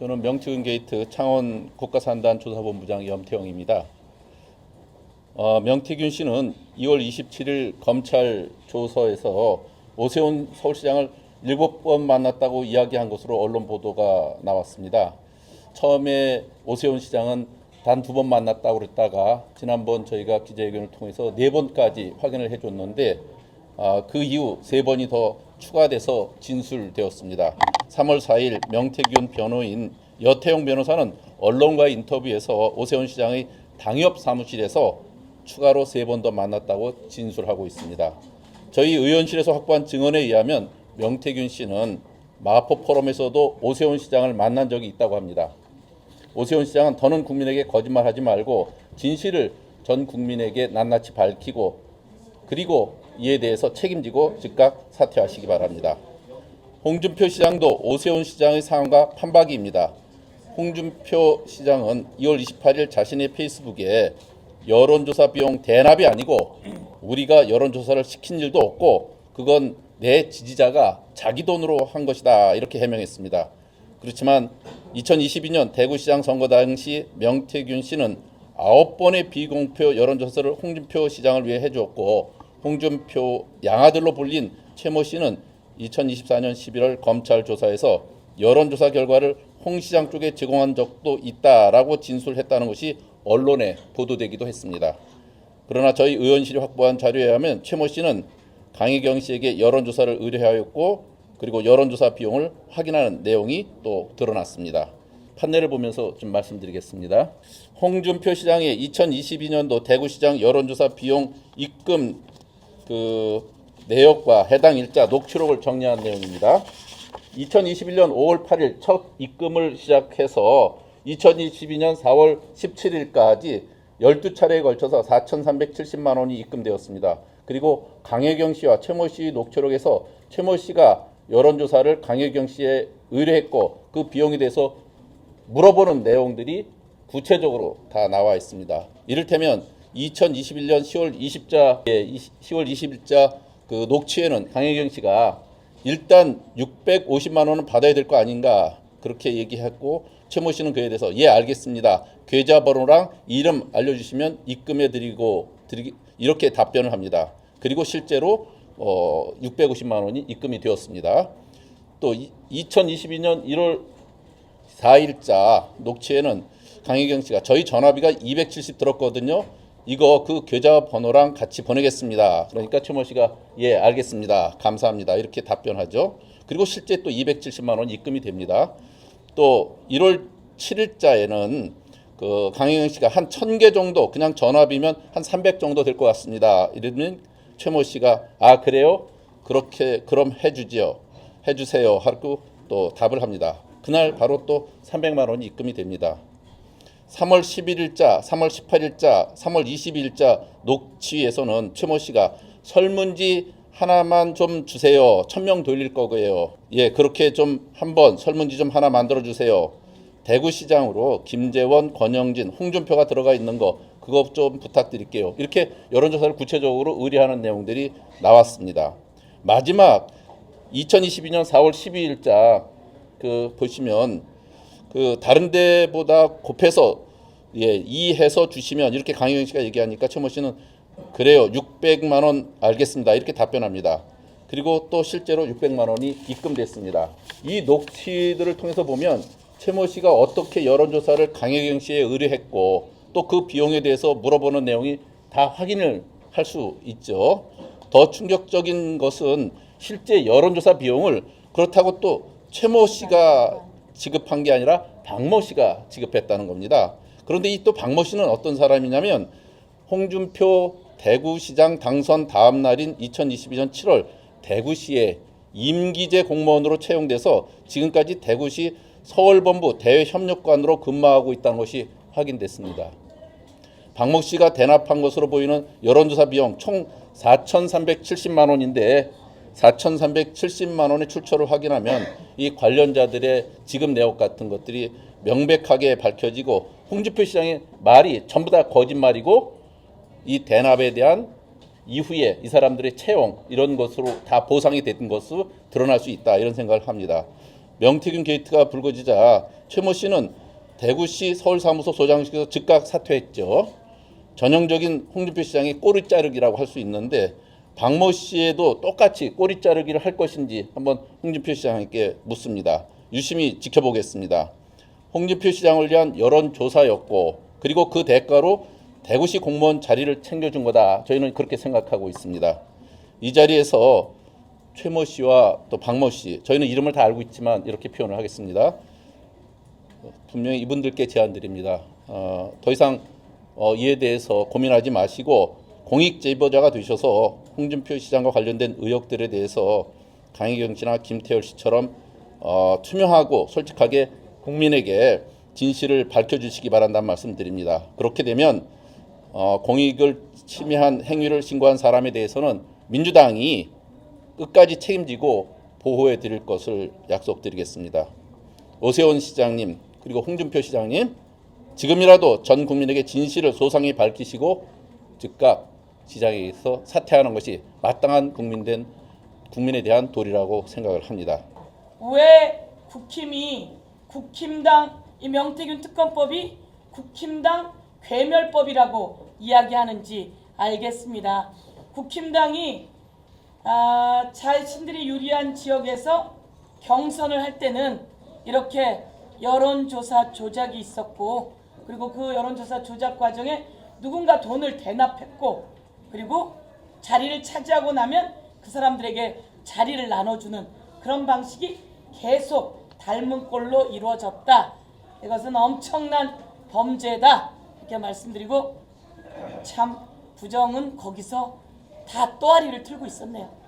저는 명태균 게이트 창원 국가산단 조사본부장 염태영입니다. 명태균 씨는 2월 27일 검찰 조서에서 오세훈 서울시장을 7번 만났다고 이야기한 것으로 언론 보도가 나왔습니다. 처음에 오세훈 시장은 단 2번 만났다고 그랬다가 지난번 저희가 기자회견을 통해서 4번까지 확인을 해줬는데 그 이후 3번이 더 추가돼서 진술되었습니다. 3월 4일 명태균 변호인 여태용 변호사는 언론과의 인터뷰에서 오세훈 시장의 당협 사무실에서 추가로 3번 더 만났다고 진술하고 있습니다. 저희 의원실에서 확보한 증언에 의하면 명태균 씨는 마포 포럼에서도 오세훈 시장을 만난 적이 있다고 합니다. 오세훈 시장은 더는 국민에게 거짓말하지 말고 진실을 전 국민에게 낱낱이 밝히고 그리고 이에 대해서 책임지고 즉각 사퇴하시기 바랍니다. 홍준표 시장도 오세훈 시장의 상황과 판박이입니다. 홍준표 시장은 2월 28일 자신의 페이스북에 여론조사 비용 대납이 아니고 우리가 여론조사를 시킨 일도 없고 그건 내 지지자가 자기 돈으로 한 것이다 이렇게 해명했습니다. 그렇지만 2022년 대구시장 선거 당시 명태균 씨는 9번의 비공표 여론조사를 홍준표 시장을 위해 해주었고 홍준표 양아들로 불린 최모 씨는 2024년 11월 검찰 조사에서 여론조사 결과를 홍 시장 쪽에 제공한 적도 있다라고 진술했다는 것이 언론에 보도되기도 했습니다. 그러나 저희 의원실이 확보한 자료에 의하면 최모 씨는 강혜경 씨에게 여론조사를 의뢰하였고 그리고 여론조사 비용을 확인하는 내용이 또 드러났습니다. 판례를 보면서 좀 말씀드리겠습니다. 홍준표 시장의 2022년도 대구시장 여론조사 비용 입금 내역과 해당 일자 녹취록을 정리한 내용입니다. 2021년 5월 8일 첫 입금을 시작해서 2022년 4월 17일까지 12차례에 걸쳐서 4,370만 원이 입금되었습니다. 그리고 강혜경 씨와 최모 씨 녹취록에서 최모 씨가 여론조사를 강혜경 씨에 의뢰했고 그 비용에 대해서 물어보는 내용들이 구체적으로 다 나와 있습니다. 이를테면 2021년 10월 20일자 그 녹취에는 강혜경 씨가 일단 650만 원은 받아야 될 거 아닌가 그렇게 얘기했고 최모 씨는 그에 대해서 예 알겠습니다. 계좌번호랑 이름 알려주시면 입금해드리고 이렇게 답변을 합니다. 그리고 실제로 650만 원이 입금이 되었습니다. 또 2022년 1월 4일자 녹취에는 강혜경 씨가 저희 전화비가 270 들었거든요. 이거 그 계좌번호랑 같이 보내겠습니다. 그러니까 최모 씨가 예 알겠습니다. 감사합니다. 이렇게 답변하죠. 그리고 실제 또 270만 원 입금이 됩니다. 또 1월 7일자에는 그 강혜경 씨가 한 1,000개 정도 그냥 전화비면 한 300 정도 될 것 같습니다. 이러면 최모 씨가 아 그래요? 그렇게 그럼 해주세요 하고 또 답을 합니다. 그날 바로 또 300만 원이 입금이 됩니다. 3월 11일자, 3월 18일자, 3월 22일자 녹취에서는 최모 씨가 설문지 하나만 좀 주세요. 1,000명 돌릴 거고요. 예, 그렇게 좀 한번 설문지 좀 하나 만들어 주세요. 대구시장으로 김재원, 권영진, 홍준표가 들어가 있는 거 그거 좀 부탁드릴게요. 이렇게 여론조사를 구체적으로 의뢰하는 내용들이 나왔습니다. 마지막 2022년 4월 12일자 그 보시면 그 다른 데보다 곱해서 예, 이해해서 주시면 이렇게 강혜경 씨가 얘기하니까 최모 씨는 그래요. 600만 원 알겠습니다. 이렇게 답변합니다. 그리고 또 실제로 600만 원이 입금됐습니다. 이 녹취들을 통해서 보면 최모 씨가 어떻게 여론조사를 강혜경 씨에 의뢰했고 또 그 비용에 대해서 물어보는 내용이 다 확인을 할 수 있죠. 더 충격적인 것은 실제 여론조사 비용을 그렇다고 또 최모 씨가 지급한 게 아니라 박모 씨가 지급했다는 겁니다. 그런데 이 또 박모 씨는 어떤 사람이냐면 홍준표 대구시장 당선 다음 날인 2022년 7월 대구시에 임기제 공무원으로 채용돼서 지금까지 대구시 서울본부 대외협력관으로 근무하고 있다는 것이 확인됐습니다. 박모 씨가 대납한 것으로 보이는 여론조사 비용 총 4,370만 원인데 4,370만 원의 출처를 확인하면 이 관련자들의 지급 내역 같은 것들이 명백하게 밝혀지고 홍준표 시장의 말이 전부 다 거짓말이고 이 대납에 대한 이후에 이 사람들의 채용 이런 것으로 다 보상이 된 것으로 드러날 수 있다 이런 생각을 합니다. 명태균 게이트가 불거지자 최모 씨는 대구시 서울사무소 소장실에서 즉각 사퇴했죠. 전형적인 홍준표 시장의 꼬리 자르기라고 할 수 있는데 박모 씨에도 똑같이 꼬리 자르기를 할 것인지 한번 홍준표 시장에게 묻습니다. 유심히 지켜보겠습니다. 홍준표 시장을 위한 여론조사였고 그리고 그 대가로 대구시 공무원 자리를 챙겨준 거다. 저희는 그렇게 생각하고 있습니다. 이 자리에서 최모 씨와 또 박모 씨, 저희는 이름을 다 알고 있지만 이렇게 표현을 하겠습니다. 분명히 이분들께 제안드립니다. 더 이상 이에 대해서 고민하지 마시고 공익 제보자가 되셔서 홍준표 시장과 관련된 의혹들에 대해서 강혜경 씨나 김태열 씨처럼 투명하고 솔직하게 국민에게 진실을 밝혀주시기 바란다는 말씀드립니다. 그렇게 되면 공익을 침해한 행위를 신고한 사람에 대해서는 민주당이 끝까지 책임지고 보호해 드릴 것을 약속드리겠습니다. 오세훈 시장님 그리고 홍준표 시장님 지금이라도 전 국민에게 진실을 소상히 밝히시고 즉각 시장에서 사퇴하는 것이 마땅한 국민에 대한 도리라고 생각을 합니다. 왜 국힘당 이 명태균 특검법이 국힘당 괴멸법이라고 이야기하는지 알겠습니다. 국힘당이 자신들이 유리한 지역에서 경선을 할 때는 이렇게 여론조사 조작이 있었고 그리고 그 여론조사 조작 과정에 누군가 돈을 대납했고 그리고 자리를 차지하고 나면 그 사람들에게 자리를 나눠주는 그런 방식이 계속 닮은 꼴로 이루어졌다. 이것은 엄청난 범죄다. 이렇게 말씀드리고 참 부정은 거기서 다 또아리를 틀고 있었네요.